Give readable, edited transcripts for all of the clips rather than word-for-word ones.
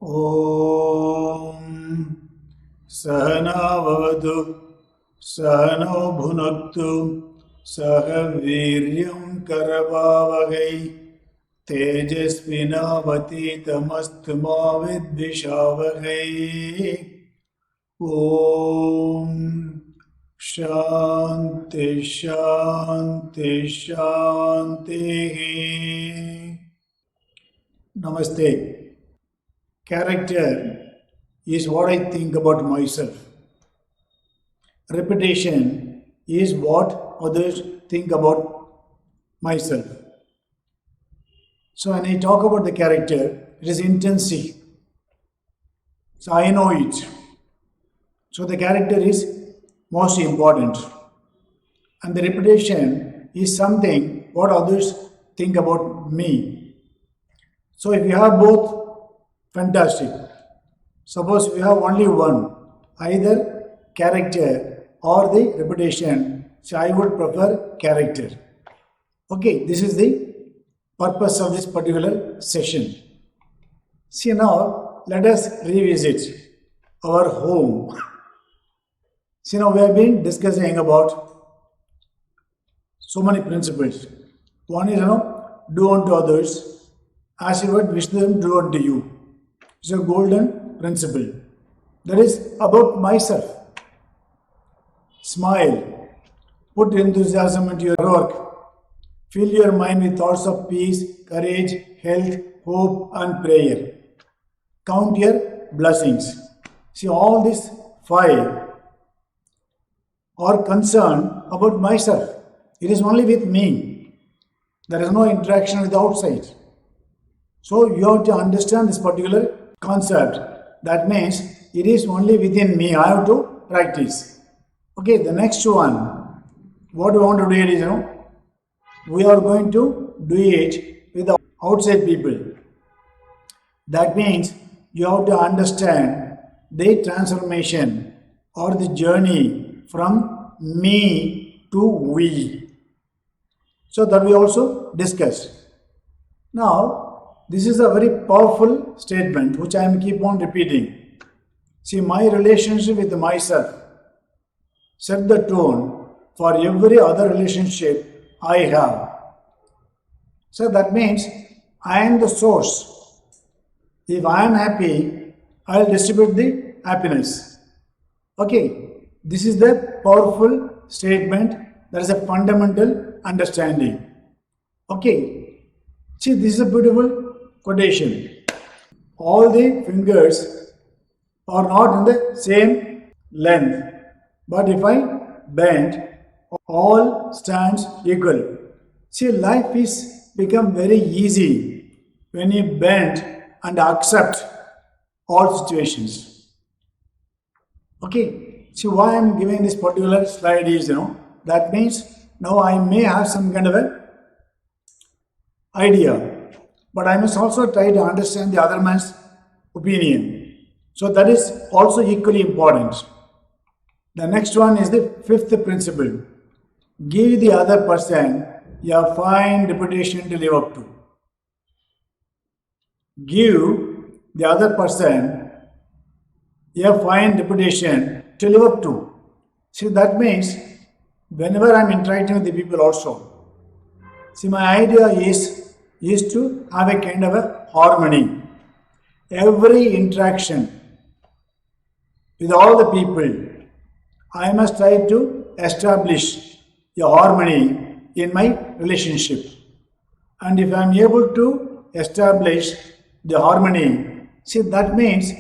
ॐ सहनाववतु सहनौ भुनक्तु सह वीर्यं करवावहै तेजस्विनावतीतमस्तु मा विद्विषावहै। ॐ शान्ति शान्ति शान्तिः। Namaste. Character is what I think about myself. Reputation is what others think about myself. So when I talk about the character, it is intensity. So I know it. So the character is most important. And the reputation is something what others think about me. So if you have both, fantastic. Suppose we have only one, either character or the reputation. So I would prefer character. Okay, this is the purpose of this particular session. See, now let us revisit our home. See, now we have been discussing about so many principles. One is, do unto others as you would wish them to do unto you. It's a golden principle. That is about myself. Smile. Put enthusiasm into your work. Fill your mind with thoughts of peace, courage, health, hope, and prayer. Count your blessings. See, all these five are concerned about myself. It is only with me. There is no interaction with the outside. So you have to understand this particular concept. That means it is only within me. I have to practice. Okay, the next one. What we want to do it is, we are going to do it with the outside people. That means you have to understand the transformation or the journey from me to we. So that we also discussed. Now, this is a very powerful statement which I am keep on repeating. See, my relationship with myself set the tone for every other relationship I have. So that means I am the source. If I am happy, I will distribute the happiness. Okay, this is the powerful statement. That is a fundamental understanding. Okay, see, this is a beautiful quotation. All the fingers are not in the same length, but if I bend, all stands equal. See, life is become very easy when you bend and accept all situations. Okay, see why I am giving this particular slide is, that means now I may have some kind of an idea, but I must also try to understand the other man's opinion. So that is also equally important. The next one is the fifth principle. Give the other person a fine reputation to live up to. Give the other person a fine reputation to live up to. See, that means whenever I am interacting with the people also, see, my idea is to have a kind of a harmony. Every interaction with all the people, I must try to establish a harmony in my relationship. And if I am able to establish the harmony, see, that means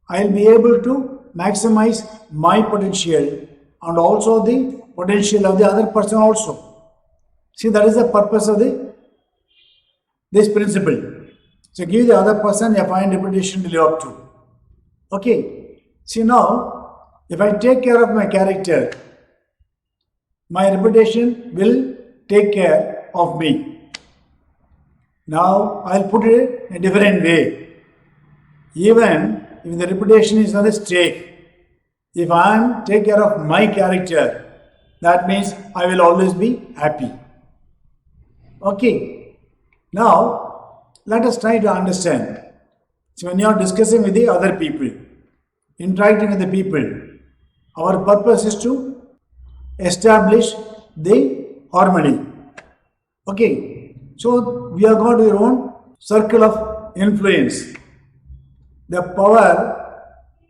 I will be able to maximize my potential and also the potential of the other person also. See, that is the purpose of this principle. So give the other person a fine reputation to live up to. Okay. See, now, if I take care of my character, my reputation will take care of me. Now, I'll put it in a different way. Even if the reputation is on the stake, if I take care of my character, that means I will always be happy. Okay. Now, let us try to understand. So when you are discussing with the other people, interacting with the people, our purpose is to establish the harmony. Okay, so we have got your own circle of influence, the power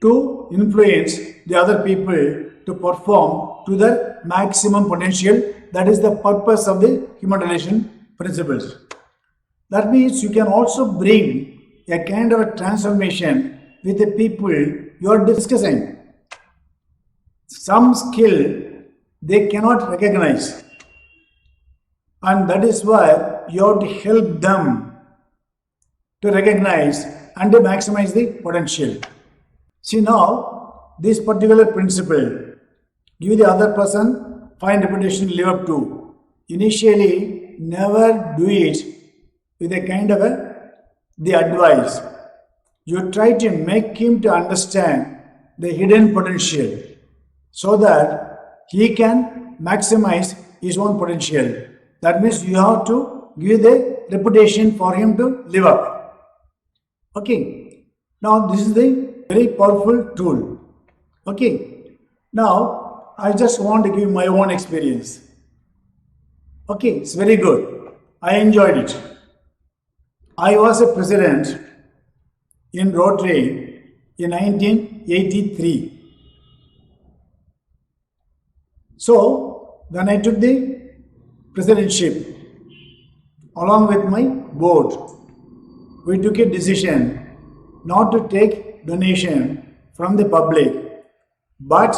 to influence the other people to perform to their maximum potential. That is the purpose of the human relation principles. That means you can also bring a kind of a transformation with the people you are discussing. Some skill they cannot recognize, and that is why you have to help them to recognize and to maximize the potential. See, now this particular principle give the other person fine reputation to live up to. Initially, never do it with a kind of the advice. You try to make him to understand the hidden potential so that he can maximize his own potential. That means you have to give the reputation for him to live up. Okay. Now this is the very powerful tool. Okay. Now I just want to give my own experience. Okay, it's very good. I enjoyed it. I was a president in Rotary in 1983. So, when I took the presidentship along with my board, we took a decision not to take donation from the public, but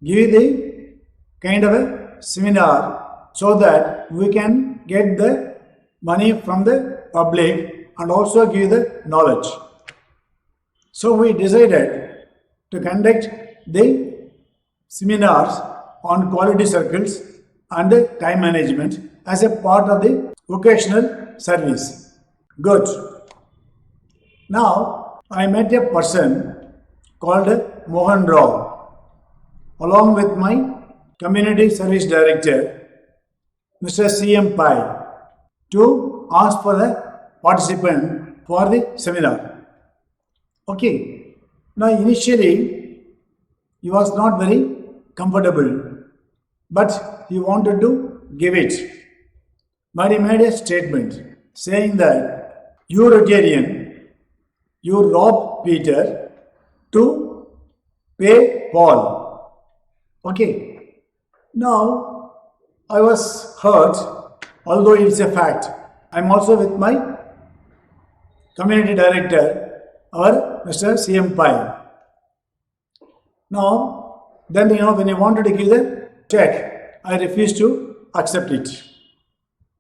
give the kind of a seminar so that we can get the money from the public and also give the knowledge. So we decided to conduct the seminars on quality circles and time management as a part of the vocational service. Good. Now I met a person called Mohan Rao along with my community service director Mr. C.M. Pai to ask for the participant for the seminar. Okay. Now initially he was not very comfortable, but he wanted to give it. But he made a statement saying that you Rotarian, you rob Peter to pay Paul. Okay. Now I was hurt, although it's a fact. I'm also with my community director, our Mr. C.M. Pai. Now, then when he wanted to give the check, I refused to accept it.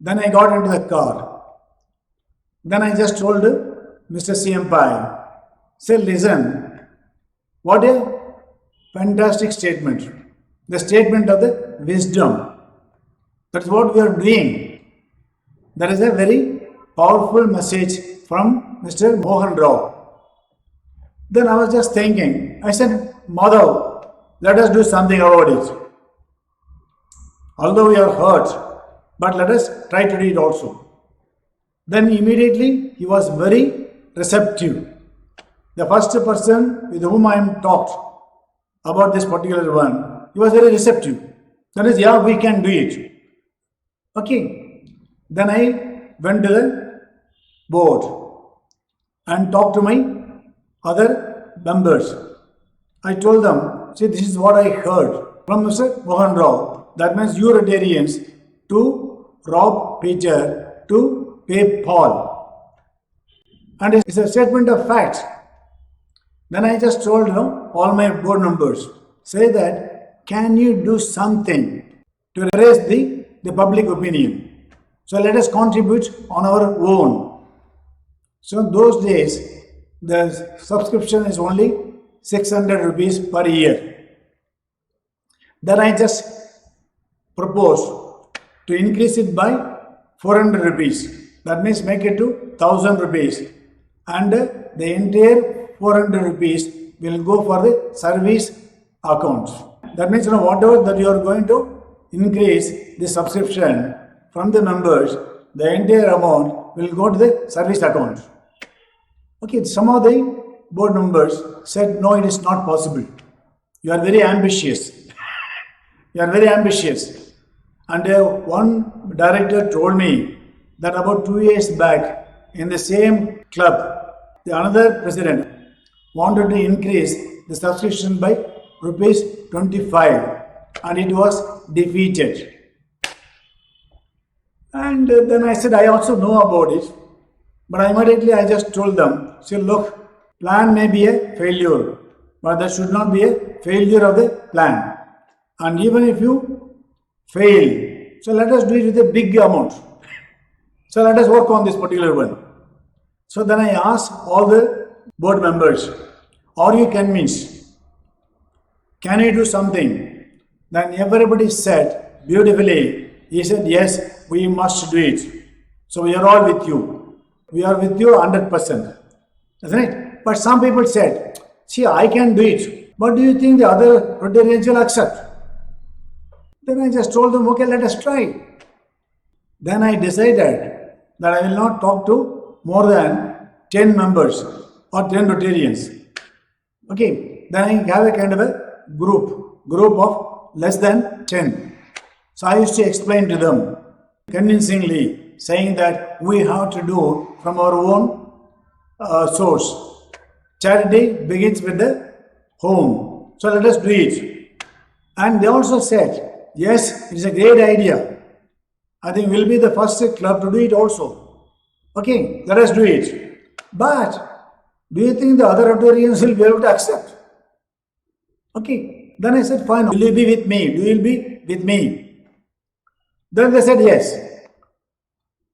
Then I got into the car. Then I just told Mr. C.M. Pai, say, listen, what a fantastic statement. The statement of the wisdom. That's what we are doing. That is a very powerful message from Mr. Mohan Rao. Then I was just thinking, I said, Madhav, let us do something about it. Although we are hurt, but let us try to do it also. Then immediately he was very receptive. The first person with whom I am talked about this particular one, he was very receptive. That is, yeah, we can do it. Okay. Then I went to the board and talked to my other members. I told them, see, this is what I heard from Mr. Mohan Rao. That means you Rotarians to rob Peter to pay Paul. And it's a statement of fact. Then I just told all my board members, say that, can you do something to raise the public opinion? So let us contribute on our own. So those days, the subscription is only 600 rupees per year. Then I just proposed to increase it by 400 rupees. That means make it to 1000 rupees. And the entire 400 rupees will go for the service account. That means whatever that you are going to increase the subscription from the members, the entire amount will go to the service account. Okay, some of the board members said, no, it is not possible. You are very ambitious. You are very ambitious. And one director told me that about 2 years back, in the same club, the another president wanted to increase the subscription by rupees 25, and it was defeated. And then I said, I also know about it. But immediately I just told them, see, look, plan may be a failure, but there should not be a failure of the plan. And even if you fail, so let us do it with a big amount. So let us work on this particular one. So then I asked all the board members, are you convinced? Can you do something? Then everybody said beautifully, he said, yes, we must do it. So we are all with you. We are with you 100%. Isn't it? But some people said, see, I can do it. But do you think the other Rotarians will accept? Then I just told them, okay, let us try. Then I decided that I will not talk to more than 10 members or 10 Rotarians. Okay, then I have a kind of a group of less than 10. So I used to explain to them convincingly, saying that we have to do from our own source. Charity begins with the home. So let us do it. And they also said, yes, it is a great idea. I think we'll be the first club to do it also. Okay, let us do it. But do you think the other Rotarians will be able to accept? Okay, then I said, fine, will you be with me? Do you be with me? Then they said yes.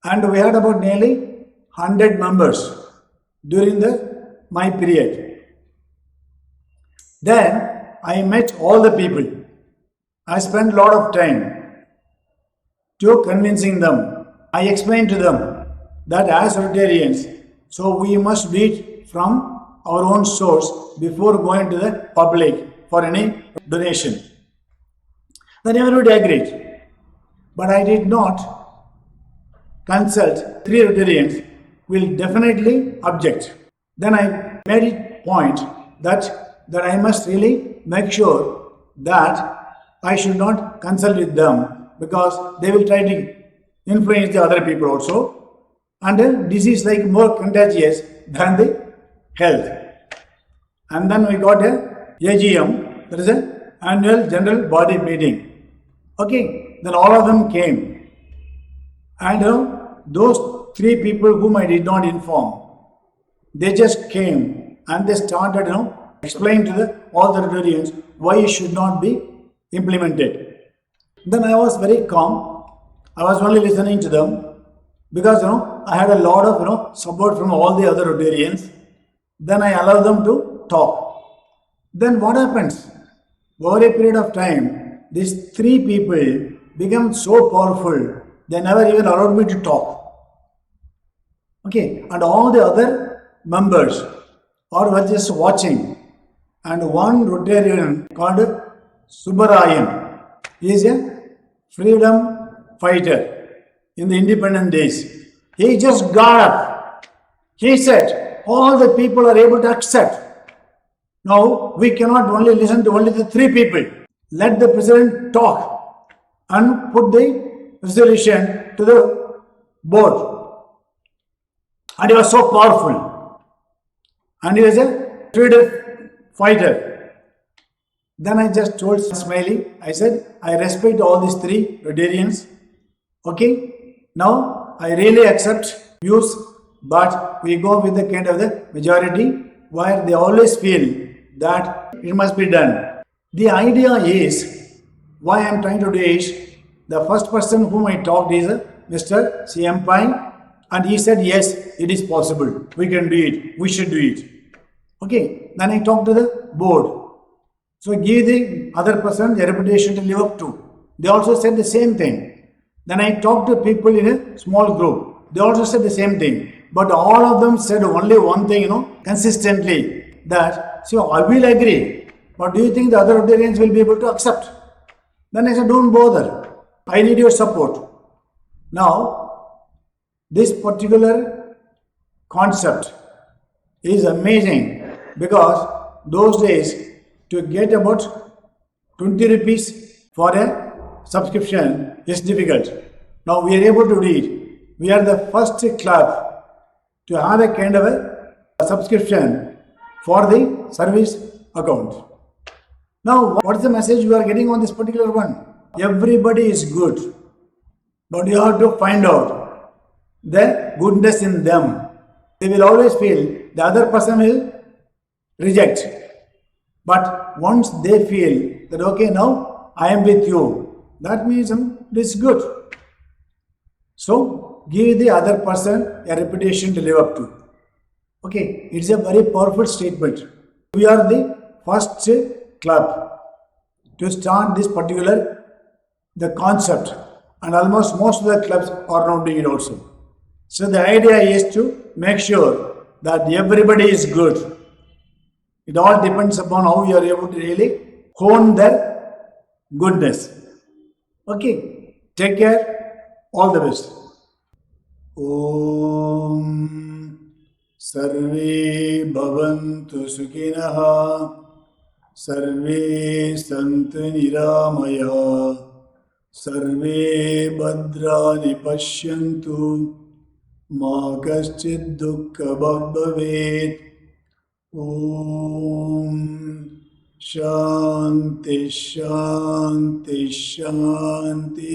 And we had about nearly 100 members during my period. Then I met all the people. I spent a lot of time to convincing them. I explained to them that as Rotarians, so we must do it from our own source before going to the public for any donation. Then everybody agreed. But I did not consult 3 Rotarians will definitely object. Then I made it point that I must really make sure that I should not consult with them, because they will try to influence the other people also. And then disease like more contagious than the health. And then we got a AGM, that is an annual general body meeting. Okay, then all of them came. And those 3 people whom I did not inform, they just came and they started explaining to all the Rotarians why it should not be implemented. Then I was very calm. I was only listening to them because I had a lot of support from all the other Rotarians. Then I allowed them to talk. Then what happens? Over a period of time, these 3 people become so powerful, they never even allowed me to talk. Okay, and all the other members were just watching. And one Rotarian called Subbarayan, he is a freedom fighter in the independent days. He just got up. He said, all the people are able to accept. Now, we cannot only listen to only the 3 people. Let the president talk and put the resolution to the board. And he was so powerful. And he was a freedom fighter. Then I just told Smiley, I said, I respect all these 3 Rotarians. Okay, now I really accept views, but we go with the kind of the majority where they always feel that it must be done. The idea is, why I am trying to do is, the first person whom I talked is Mr. CM Pine, and he said, yes, it is possible. We can do it. We should do it. Okay, then I talked to the board. So give the other person a reputation to live up to. They also said the same thing. Then I talked to people in a small group. They also said the same thing. But all of them said only one thing, consistently, that, so I will agree. But do you think the other Rotarians will be able to accept? Then I said, don't bother. I need your support. Now, this particular concept is amazing because those days to get about 20 rupees for a subscription is difficult. Now we are able to do it. We are the first club to have a kind of a subscription for the service account. Now, what is the message you are getting on this particular one? Everybody is good, but you have to find out the goodness in them. They will always feel the other person will reject. But once they feel that, okay, now I am with you, that means this is good. So, give the other person a reputation to live up to. Okay, it's a very powerful statement. We are the first club to start this particular the concept, and almost most of the clubs are now doing it also. So the idea is to make sure that everybody is good. It all depends upon how you are able to really hone their goodness. Okay, take care. All the best. Om Sarve Bhavantu Sukhinah Sarve Santu Niramaya Sarve Bhadrani Pashyantu Ma Kaschid Dukkha Bhavet Om Shanti Shanti Shanti